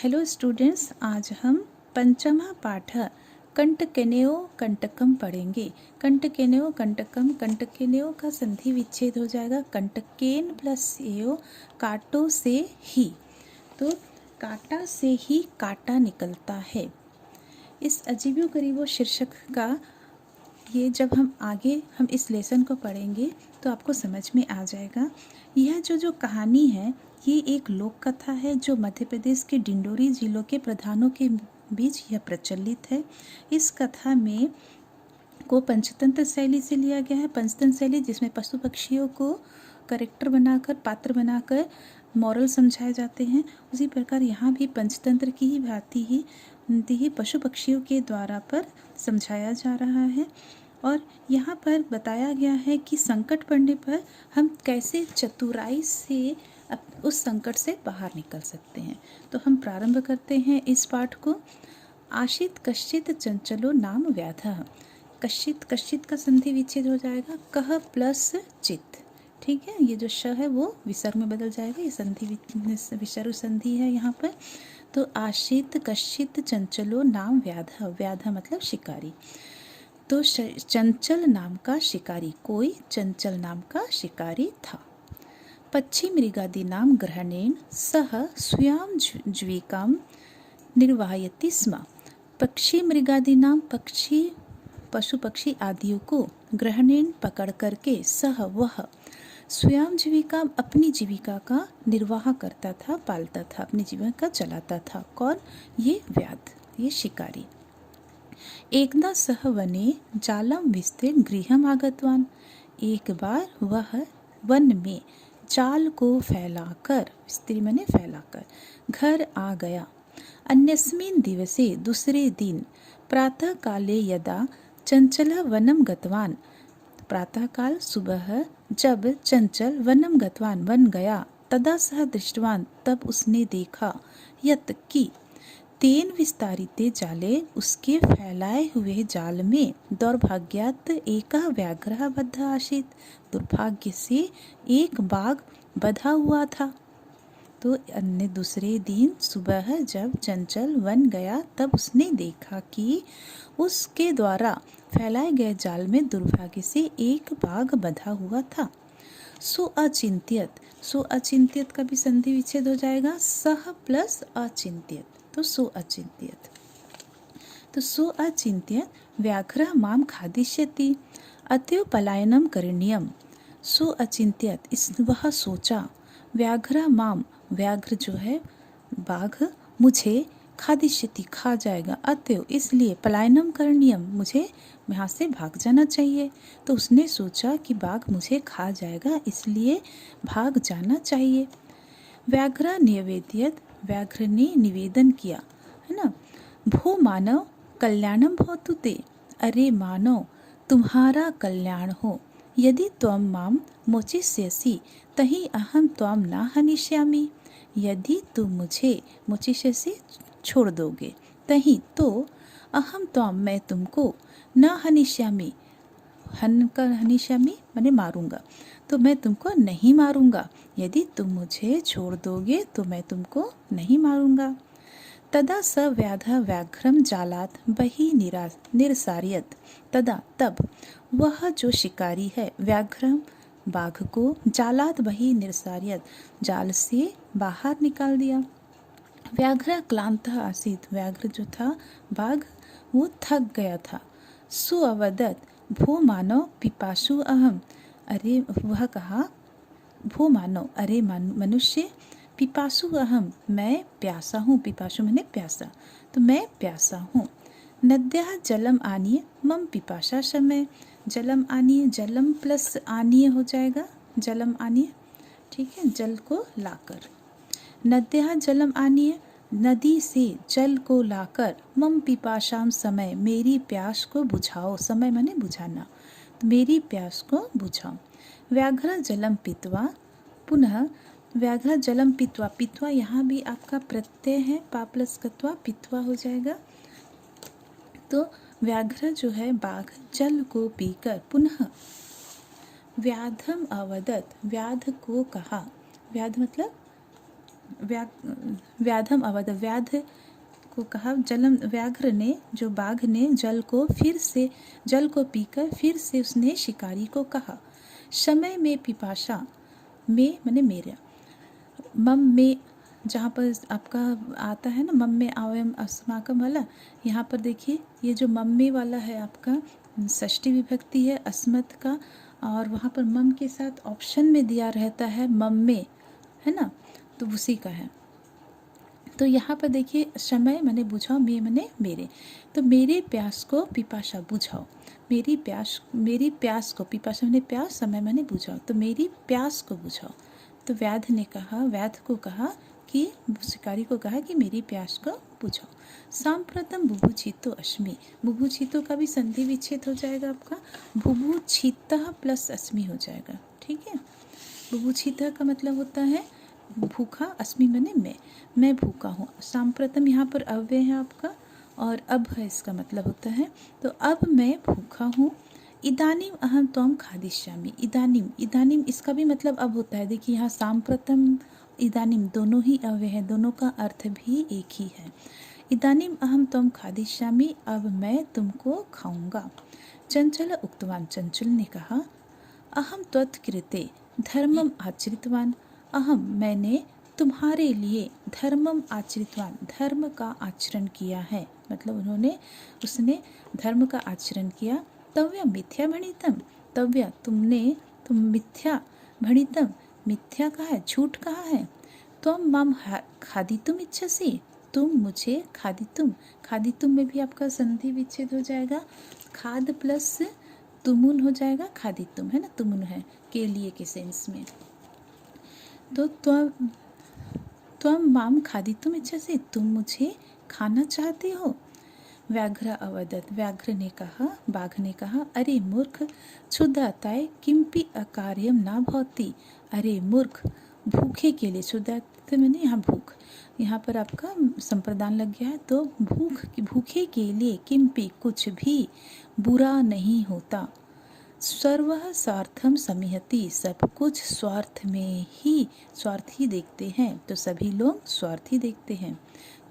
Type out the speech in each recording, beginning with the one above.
Hello students, आज हम पंचमा पाठ कंटकेनेओ कंटकम पढ़ेंगे। कंटकेनेओ कंटकम, कंटकेनेओ का संधि विच्छेद हो जाएगा कंटकेन प्लस एओ, काटो से ही। तो काटा से ही काटा निकलता है। इस अजीबो गरीबो शीर्षक का ये जब हम इस लेसन को पढ़ेंगे तो आपको समझ में आ जाएगा। यह जो कहानी है ये एक लोक कथा है जो मध्य प्रदेश के डिंडोरी जिलों के प्रधानों के बीच यह प्रचलित है। इस कथा में को पंचतंत्र शैली से लिया गया है। पंचतंत्र शैली जिसमें पशु पक्षियों को करेक्टर बनाकर, पात्र बनाकर मॉरल समझाए जाते हैं, उसी प्रकार यहाँ भी पंचतंत्र की ही भांति ही पशु पक्षियों के द्वारा पर समझाया जा रहा है। और यहाँ पर बताया गया है कि संकट पड़ने पर हम कैसे चतुराई से उस संकट से बाहर निकल सकते हैं। तो हम प्रारंभ करते हैं इस पाठ को। आशित कश्चित चंचलो नाम व्याधः। कश्चित कश्चित का संधि विच्छेद हो जाएगा कह प्लस चित। ठीक है, ये जो श है वो विसर्ग में बदल जाएगा। ये संधि विसर्ग संधि है यहाँ पर। तो आशित कश्चित चंचलो नाम व्याधः, व्याधः मतलब शिकारी। तो चंचल नाम का शिकारी, कोई चंचल नाम का शिकारी था। पक्षी मृगादि नाम ग्रहणेन सह स्वयं जीविकां निर्वाहयति स्म। पक्षी मृगादि नाम पक्षी, पशु पक्षी आदियों को ग्रहणेन पकड़ करके सह वह स्वयं जीविका, अपनी जीविका का निर्वाह करता था, पालता था, अपनी जीविका चलाता था। कौन? ये व्याध, ये शिकारी। एकदा सह वने जालम विस्तीर्ण गृहम आगतवान। एक बार वह वन में जाल को फैलाकर, विस्तीर्ण माने फैलाकर, घर आ गया। अन्यस्मिन् दिवसे, दूसरे दिन, प्रातः काले यदा चंचल वनम गतवान, प्रातः काल सुबह जब चंचल वनम गतवान वन गया, तदा सह दृष्टवान, तब उसने देखा, यत् कि तेन विस्तारिते जाले, उसके फैलाए हुए जाल में दौर्भाग्यात् एकः व्याघ्रः बद्धः आसीत्, दुर्भाग्य से एक बाघ बधा हुआ था। तो अन्य दूसरे दिन सुबह जब चंचल वन गया तब उसने देखा कि उसके द्वारा फैलाए गए जाल में दुर्भाग्य से एक बाघ बधा हुआ था। सो अचिंत्यत, सो अचिंत्यत का भी संधि विच्छेद हो जाएगा सह प्लस अचिंत्यत। तो सो अचिंत्यत, तो सो अचिंत्यत व्याघ्र माम खादिष्यति अतएव पलायनम करणीयम। सो अचिंत्यत, इस वह सोचा, व्याघ्र माम, व्याघ्र जो है बाघ, मुझे खादिष्यति खा जाएगा, अतएव इसलिए पलायनम करणीयम, मुझे यहाँ से भाग जाना चाहिए। तो उसने सोचा कि बाघ मुझे खा जाएगा इसलिए भाग जाना चाहिए। व्याघ्र निवेद्यत, व्याघ्र ने निवेदन किया, है ना, भो मानव कल्याणम भवतु ते, अरे मानव तुम्हारा कल्याण हो, यदि त्वं माम मोचिष्यसि तहि अहम त्वां न हनिष्यामि। यदि तुम मुझे मोचिष्यसि छोड़ दोगे, तहि तो अहम त्वां, मैं तुमको, न हनिष्यामि, हनिष्यामि माने मारूंगा, तो मैं तुमको नहीं मारूंगा। यदि तुम मुझे छोड़ दोगे तो मैं तुमको नहीं मारूंगा। तदा स व्याधः व्याघ्रम जालात बहि निरसार्यत। तदा तब वह जो शिकारी है व्याघ्रम बाघ को जालात बहि निरसार्यत, जाल से बाहर निकाल दिया। व्याघ्र क्लांतः आसीत्, व्याघ्र जो था बाघ वो थक गया था। सो अवदत् भो मानव पिपासु अहम, अरे वह कहा, भो मानव, अरे मनुष्य, पिपासु अहम, मैं प्यासा हूँ। पिपासु मैंने प्यासा, तो मैं प्यासा हूँ। नद्याः जलम आनीय मम पिपासा शमय, जलम आनीय, जलम प्लस आनीय हो जाएगा, जलम आनीय, ठीक है, जल को लाकर। नद्याः जलम आनीय, नदी से जल को लाकर, मम पिपाशाम समय, मेरी प्यास को बुझाओ, समय माने बुझाना, तो मेरी प्यास को बुझाओ। व्याघ्र जलम पीत्वा, पुनः व्याघ्र जलम पीत्वा, पीत्वा यहाँ भी आपका प्रत्यय है, पा प्लस कत्वा पीत्वा हो जाएगा। तो व्याघ्र जो है बाघ जल को पीकर पुनः व्याधम अवदत, व्याध को कहा, व्याध मतलब व्याधम अवद, व्याध को कहा जलम, व्याघ्र ने, जो बाघ ने जल को पीकर फिर से उसने शिकारी को कहा, समय में पिपाशा, में माने मेरा, मम में, जहाँ पर आपका आता है ना मम में आवयम अस्माकम वाला, यहाँ पर देखिए ये जो मम में वाला है आपका षष्ठी विभक्ति है अस्मत् का, और वहाँ पर मम के साथ ऑप्शन में दिया रहता है मम में, है ना, तो उसी का है। तो यहाँ पर देखिए समय मैंने बुझाओ, मैं मैंने मेरे, तो मेरे प्यास को पिपाशा बुझाओ, मेरी प्यास को, पिपाशा मैंने प्यास, समय मैंने बुझाओ, तो मेरी प्यास को बुझाओ। तो व्याध को कहा कि शिकारी को कहा कि मेरी प्यास को बुझाओ। सांप्रतम बुभुक्षितो अस्मि, बुभुक्षितो का भी संधि विच्छेद हो जाएगा आपका, बुभुक्षितः प्लस अस्मि हो जाएगा, ठीक है। बुभुक्षितः का मतलब होता है भूखा, अस्मि मैंने मैं भूखा हूँ। सांप्रतम यहाँ पर अव्यय है आपका, और अब है इसका मतलब होता है, तो अब मैं भूखा हूँ। इदानीम अहम त्वम खादिष्यामि, इदानीम इसका भी मतलब अब होता है। देखिए यहाँ सांप्रतम इदानीम दोनों ही अव्यय है, दोनों का अर्थ भी एक ही है। इदानीम अहम त्वम खादिष्यामि, अब मैं तुमको खाऊंगा। चंचल उक्तवान, चंचल ने कहा, अहम त्वत्कृते धर्मम आचरितवान, अहम मैंने तुम्हारे लिए धर्मम आचरितवान, धर्म का आचरण किया है, मतलब उसने धर्म का आचरण किया। तव्य मिथ्या भणितम, तव्य तुम मिथ्या भणितम, मिथ्या कहा है, झूठ कहा है। त्वम माम खादितुम इच्छसि, तुम मुझे खादितुम में भी आपका संधि विच्छेद हो जाएगा, खाद प्लस तुमुन हो जाएगा, खादितुम है ना, तुमुन है के लिए के सेंस में। तो त्वम माम खादितुम इच्छसि, तुम मुझे खाना चाहते हो। व्याघ्र अवदत, व्याघ्र ने कहा, बाघ ने कहा, अरे मूर्ख, क्षुधाताय किंपि अकार्यम ना भवति, अरे मूर्ख, भूखे के लिए, क्षुधात मैंने यहाँ भूख, यहाँ पर आपका संप्रदान लग गया है, तो भूखे के लिए किंपि कुछ भी बुरा नहीं होता। सर्व स्वार्थम समिहति, सब कुछ स्वार्थ ही देखते हैं, तो सभी लोग स्वार्थ ही देखते हैं।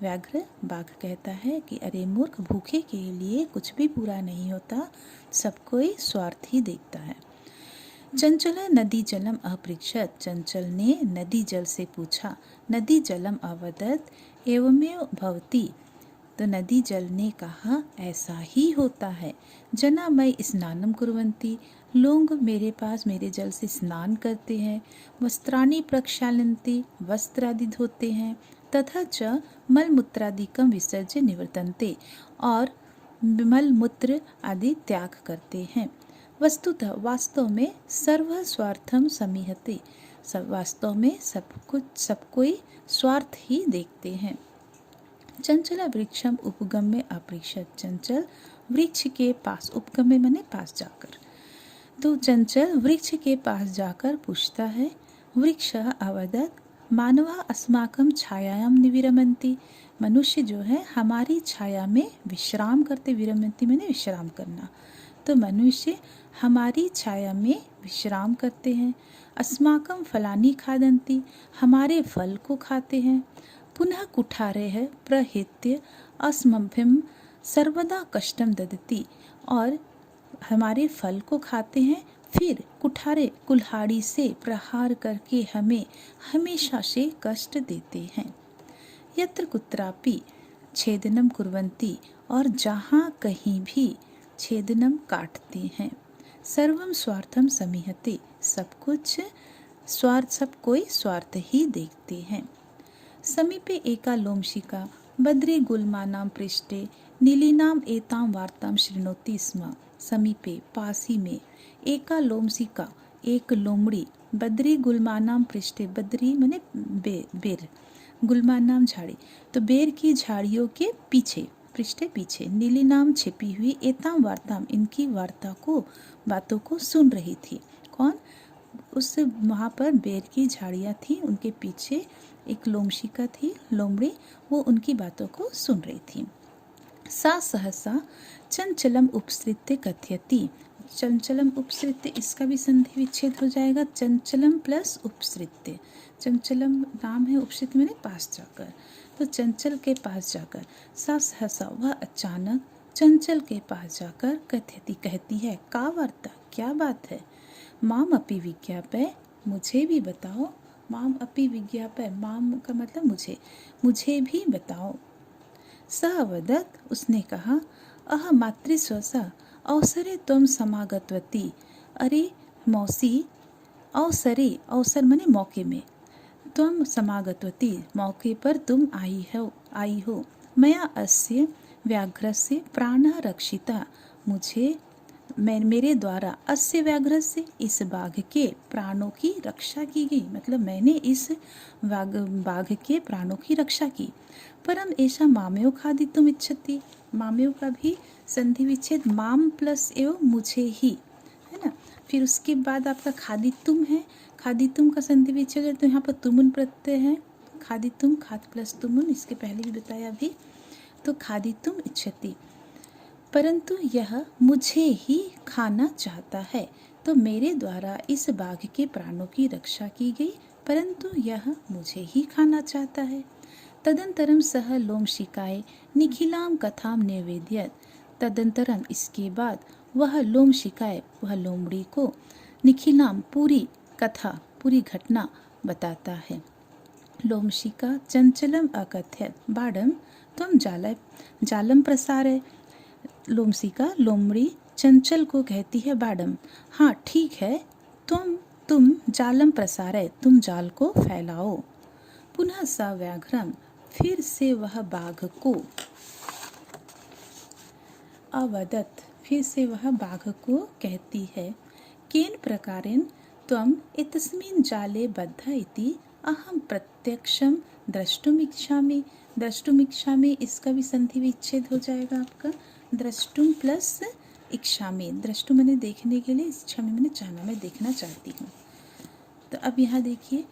व्याघ्र बाघ कहता है कि अरे मूर्ख, भूखे के लिए कुछ भी बुरा नहीं होता, सब कोई स्वार्थ ही देखता है। चंचल नदी जलम अपृच्छत, चंचल ने नदी जल से पूछा। नदी जलम अवदत एवमेव भवति, तो नदी जल ने कहा ऐसा ही होता है। जना मई स्नानम कुर्वन्ति, लोग मेरे जल से स्नान करते हैं। वस्त्राणि प्रक्षालन्ति, वस्त्र आदि धोते हैं। तथा च मलमूत्रादिकम विसर्ज्य निवर्तन्ते, और मलमूत्र आदि त्याग करते हैं। वस्तुतः वास्तव में सर्व स्वार्थम समीहते, सब वास्तव में सब कोई स्वार्थ ही देखते हैं। चंचला वृक्षम उपगम्य अपृच्छत, चंचल वृक्ष के पास, उपगम्य माने पास जाकर, तो चंचल वृक्ष के पास जाकर पूछता है। वृक्ष अवदत मानवा अस्माकं छायायाम निविरमन्ति, मनुष्य जो है हमारी छाया में विश्राम करते, विरमन्ति माने विश्राम करना, तो मनुष्य हमारी छाया में विश्राम करते हैं। अस्माकं फलानि खादन्ति, हमारे फल को खाते हैं। पुनः कुठारे है प्रहित्य अस्मभ्यम सर्वदा कष्टम ददति, और हमारे फल को खाते हैं, फिर कुल्हाड़ी से प्रहार करके हमें हमेशा से कष्ट देते हैं। यत्र कुत्रापि छेदनम कुर्वन्ति, और जहाँ कहीं भी छेदनम काटते हैं। सर्वम स्वार्थम समीहते, सब कोई स्वार्थ ही देखते हैं। समीपे एका लोमशिका बद्री गुल्मानां पृष्ठे नीलिनाम एतां वार्तां शृणोति स्म, समीपे पास ही में, एका लोमशिका एक लोमड़ी, बद्री गुल्मानां पृष्ठे, बद्री माने बेर, गुल्मानाम झाड़ी, तो बेर की झाड़ियों के पीछे, पृष्ठे पीछे, नीलिनाम छिपी हुई, एतां वार्तां इनकी बातों को सुन रही थी। कौन? उस वहाँ पर बेर की झाड़ियाँ थी, उनके पीछे एक लोमशिका थी, लोमड़ी, वो उनकी बातों को सुन रही थी। सा सहसा चंचलम उपसृत्य कथयति। चंचलम उपसृत्य, इसका भी संधि विच्छेद हो जाएगा। चंचलम प्लस उपसृत्य, चंचलम नाम है, उपसृत्य मैंने पास जाकर, तो चंचल के पास जाकर। सा सहसा, वह अचानक चंचल के पास जाकर कथयति, कहती है। का वार्ता, क्या बात है। माम अपि विज्ञापय, मुझे भी बताओ। माम अपि विज्ञापय, माम का मतलब मुझे, मुझे भी बताओ। सः अवदत्, उसने कहा। अह मातृस्वसा अवसरे त्वं समागतवती। अरे मौसी, अवसरे, अवसर माने मौके में, त्वं समागतवती, मौके पर तुम आई हो। मया अस्य व्याघ्रस्य प्राणः रक्षितः, मेरे द्वारा अस्य व्याघ्रस्य, इस बाघ के प्राणों की रक्षा की गई, मतलब मैंने इस बाघ के प्राणों की रक्षा की। परम ऐसा मामेव खादितुम इच्छति, मामेव का भी संधि विच्छेद, माम प्लस एव, मुझे ही, है ना। फिर उसके बाद आपका खादितुम है, खादितुम का संधि विच्छेद है, तो यहाँ पर तुमुन प्रत्यय है। खादितुम, खाद प्लस तुमुन, इसके पहले भी बताया अभी। तो खादितुम इच्छति, परंतु यह मुझे ही खाना चाहता है। तो मेरे द्वारा इस बाघ के प्राणों की रक्षा की गई, परंतु यह मुझे ही खाना चाहता है। तदंतरम सह लोमशिकाय निखिलाम कथाम निवेद्यत, तदंतरम इसके बाद वह लोमशिकाय, वह लोमड़ी को, निखिलाम पूरी कथा, पूरी घटना बताता है। लोमशिका चंचलम अकथयत बाढ़म त्वं जालम प्रसारय। लोमशिका, लोमड़ी चंचल को कहती है बाढ़म, हाँ ठीक है, तुम जालम प्रसारय, तुम जाल को फैलाओ। पुनः सा व्याघ्रम, फिर से वह बाघ को, अवदत्, फिर से वह बाघ को कहती है। केन प्रकारेण त्वम एतस्मिन् जाले बद्ध इति अहम प्रत्यक्षम द्रष्टुमिच्छामि। द्रष्टुमिच्छामि, इसका भी संधि विच्छेद हो जाएगा आपका। द्रष्टुम प्लस इच्छामि, द्रष्टु मैंने देखने के लिए, इच्छामि मैंने चाहना, मैं देखना चाहती हूँ। तो अब यहाँ देखिए,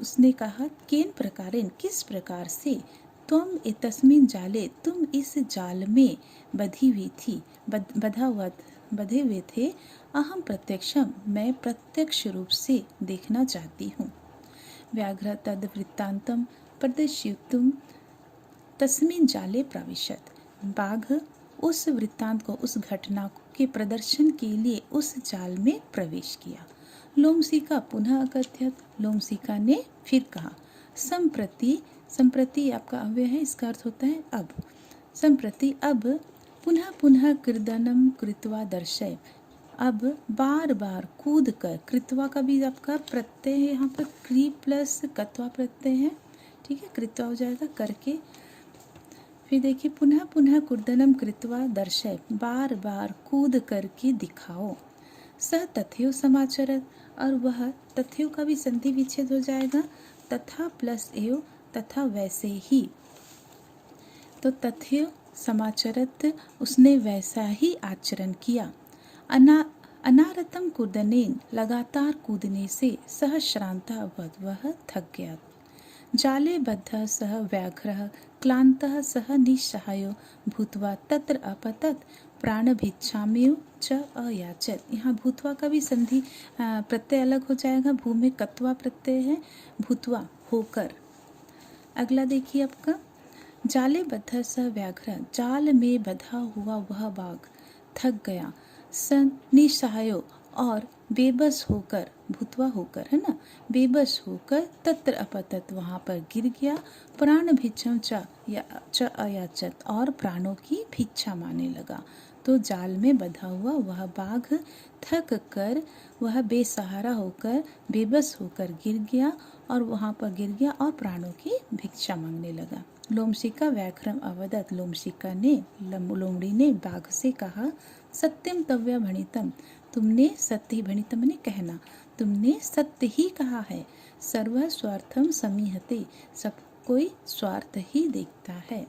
उसने कहा केन प्रकारेण, किस प्रकार से, तुम एतस्मिन् जाले, तुम इस जाल में बधी हुई थी, बधे हुए थे। अहम प्रत्यक्षम, मैं प्रत्यक्ष रूप से देखना चाहती हूँ। व्याघ्र तद वृत्तांतम प्रदर्शयितुम तस्मिन् जाले प्रविशत, बाघ उस वृत्तांत को, उस घटना के प्रदर्शन के लिए उस जाल में प्रवेश किया। लोमशिका पुनः अकथयत, लोमशिका ने फिर कहा। संप्रति, संप्रति आपका अव्यय है, इसका अर्थ होता है अब। संप्रति, अब, पुनः पुनः कृदनम कृत्वा दर्शय, अब बार बार कूद कर, कृत्वा का भी आपका प्रत्यय है, यहाँ पर क्री प्लस कत्वा प्रत्यय है, ठीक है, कृत्वा हो जाएगा करके। फिर देखिए, पुनः पुनः कुर्दनम कृत्वा दर्शय, बार बार कूद करके दिखाओ। सह तथ्यो समाचरत, और वह तथ्यों का भी संधि विच्छेद हो जाएगा। तथा प्लस एव, तथा वैसे ही, तो तथ्य समाचरत, उसने वैसा ही आचरण किया। अनारतम कूदनेन, लगातार कूदने से, सह श्रांता अभवत, वह थक गया। जाले बद्धः सह व्याघ्रः क्लान्तः सह निस्सहायो भूत्वा तत्र अपतत प्राणभिक्षामेव च अयाचत। यहाँ भूत्वा का भी संधि प्रत्यय अलग हो जाएगा। भू में कत्वा प्रत्यय है, भूत्वा होकर। अगला देखिए आपका, जाले बद्ध सह व्याघ्र, जाल में बधा हुआ वह बाघ थक गया। स निसहायो, और बेबस होकर, भूतवा होकर, है ना, बेबस होकर, तत्र अपतत, वहाँ पर गिर गया। प्राण भिक्षम च अयाचत, और प्राणों की भिक्षा मांगने लगा। तो जाल में बधा हुआ वह बाघ थक कर, वह बेसहारा होकर, बेबस होकर गिर गया, और वहाँ पर गिर गया और प्राणों की भिक्षा मांगने लगा। लोमशिका व्याघ्रम अवदत, लोमशिका ने, लोमड़ी ने बाघ से कहा। सत्यम तव्या भणितम, तुमने सत्य ही, भणितम ने कहना, तुमने सत्य ही कहा है। सर्व स्वार्थम समीहते, सब कोई स्वार्थ ही देखता है।